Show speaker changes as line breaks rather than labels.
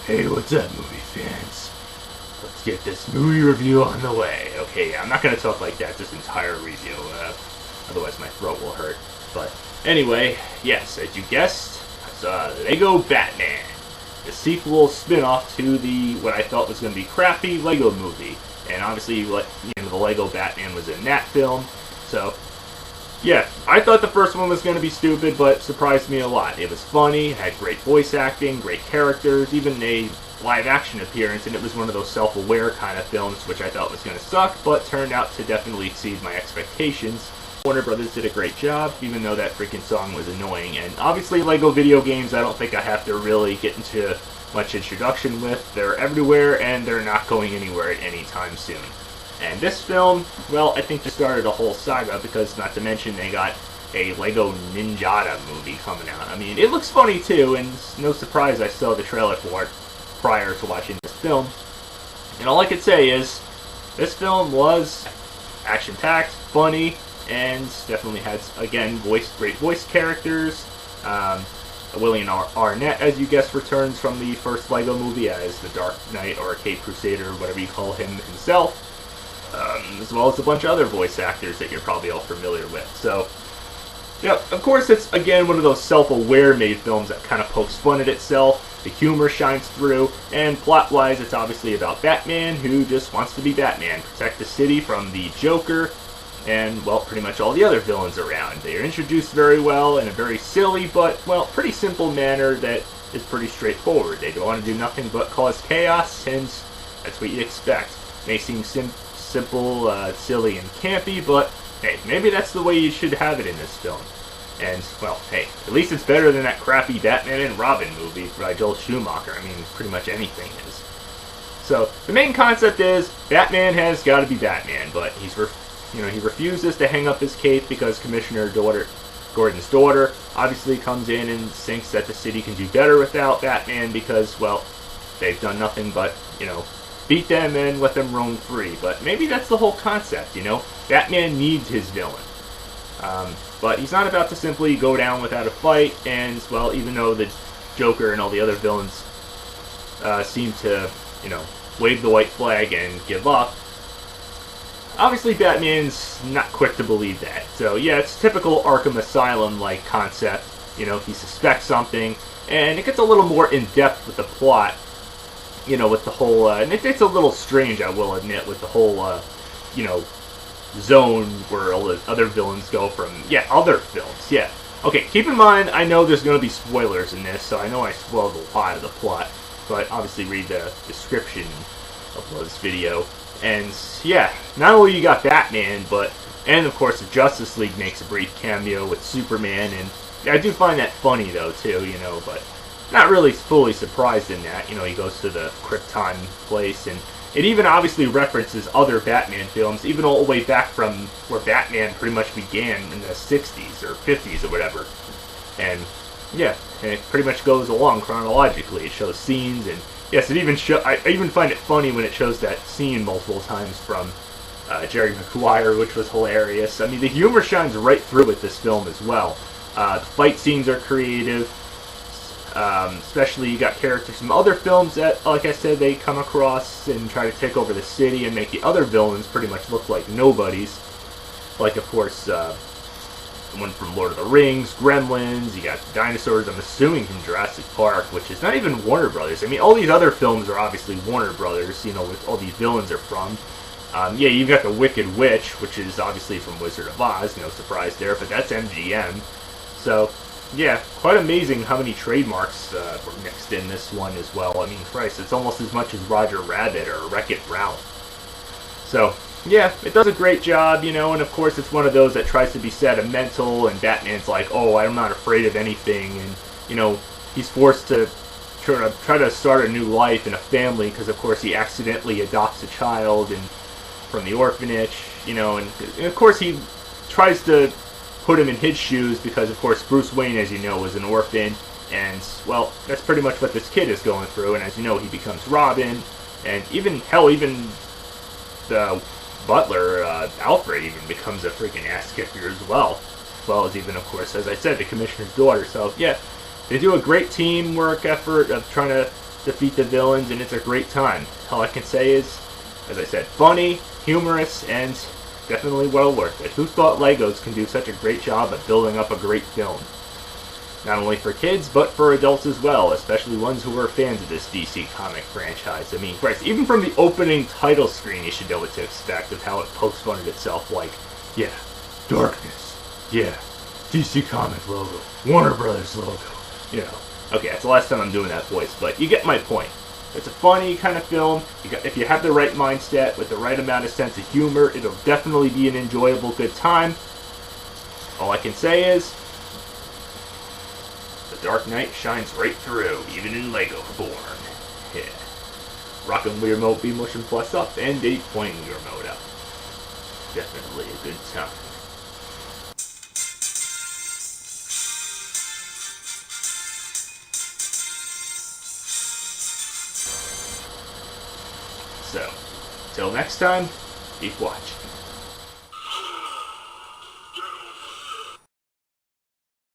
Hey, what's up, movie fans? Let's get this movie review on the way. Okay, I'm not going to talk like that this entire review, otherwise my throat will hurt. But anyway, yes, as you guessed, it's Lego Batman, the sequel spin-off to the what I thought was going to be crappy Lego movie. And obviously, the Lego Batman was in that film, so yeah, I thought the first one was going to be stupid, but surprised me a lot. It was funny, had great voice acting, great characters, even a live-action appearance, and it was one of those self-aware kind of films, which I thought was going to suck, but turned out to definitely exceed my expectations. Warner Brothers did a great job, even though that freaking song was annoying. And obviously, Lego video games, I don't think I have to really get into much introduction with. They're everywhere, and they're not going anywhere at any time soon. And this film, well, I think just started a whole saga because, not to mention, they got a Lego Ninjata movie coming out. I mean, it looks funny too, and it's no surprise I saw the trailer for it prior to watching this film. And all I could say is, this film was action-packed, funny, and definitely had, again, great voice characters. William Arnett, as you guessed, returns from the first Lego movie as the Dark Knight or Caped Crusader, whatever you call him himself. As well as a bunch of other voice actors that you're probably all familiar with. So, yeah, of course it's, again, one of those self-aware made films that kind of pokes fun at itself. The humor shines through, and plot-wise it's obviously about Batman, who just wants to be Batman, protect the city from the Joker, and, well, pretty much all the other villains around. They are introduced very well in a very silly but, well, pretty simple manner that is pretty straightforward. They don't want to do nothing but cause chaos, and that's what you expect. May seem simple, silly, and campy, but hey, maybe that's the way you should have it in this film. And, well, hey, at least it's better than that crappy Batman and Robin movie by Joel Schumacher. I mean, pretty much anything is. So, the main concept is, Batman has got to be Batman, but he refuses to hang up his cape because Gordon's daughter obviously comes in and thinks that the city can do better without Batman because, well, they've done nothing but, beat them and let them roam free. But maybe that's the whole concept, Batman needs his villain. But he's not about to simply go down without a fight, and, well, even though the Joker and all the other villains seem to, wave the white flag and give up, obviously Batman's not quick to believe that. So, yeah, it's typical Arkham Asylum-like concept. He suspects something, and it gets a little more in-depth with the plot. With the whole, and it's a little strange, I will admit, with the whole, zone where all the other villains go from, other films, Okay, keep in mind, I know there's going to be spoilers in this, so I know I spoiled a lot of the plot, but obviously read the description of this video. And, not only you got Batman, and of course the Justice League makes a brief cameo with Superman, and I do find that funny, though, too, but not really fully surprised in that. He goes to the Krypton place, and it even obviously references other Batman films, even all the way back from where Batman pretty much began in the 60s or 50s or whatever. And, and it pretty much goes along chronologically. It shows scenes, and, yes, it even I even find it funny when it shows that scene multiple times from Jerry Maguire, which was hilarious. I mean, the humor shines right through with this film as well. The fight scenes are creative. Especially you got characters from other films that, like I said, they come across and try to take over the city and make the other villains pretty much look like nobodies. Like, of course, the one from Lord of the Rings, Gremlins, you got dinosaurs, I'm assuming from Jurassic Park, which is not even Warner Brothers. I mean, all these other films are obviously Warner Brothers, with all these villains are from. You've got the Wicked Witch, which is obviously from Wizard of Oz, no surprise there, but that's MGM. So, yeah, quite amazing how many trademarks were mixed in this one as well. I mean, Christ, it's almost as much as Roger Rabbit or Wreck-It Ralph. So, yeah, it does a great job, and of course it's one of those that tries to be sentimental, and Batman's like, oh, I'm not afraid of anything, and, he's forced to try to start a new life and a family, because of course he accidentally adopts a child from the orphanage, and of course he tries to put him in his shoes because, of course, Bruce Wayne, as you know, was an orphan, and, well, that's pretty much what this kid is going through, and as you know, he becomes Robin, and even the butler, Alfred, even becomes a freaking ass-kicker as well as even, of course, as I said, the Commissioner's daughter. So, yeah, they do a great teamwork effort of trying to defeat the villains, and it's a great time. All I can say is, as I said, funny, humorous, and definitely well worth it. Who thought Legos can do such a great job at building up a great film? Not only for kids, but for adults as well, especially ones who are fans of this DC comic franchise. I mean, Christ, even from the opening title screen, you should know what to expect of how it pokes fun at itself, like, yeah, darkness, yeah, DC Comic logo, Warner Brothers logo, you know. Okay, that's the last time I'm doing that voice, but you get my point. It's a funny kind of film. If you have the right mindset with the right amount of sense of humor, it'll definitely be an enjoyable, good time. All I can say is, the Dark Knight shines right through, even in Lego form. Yeah. Rockin' Weird Mode B Motion Plus up and 8-point Your Mode up. Definitely a good time. So, till next time, keep watching.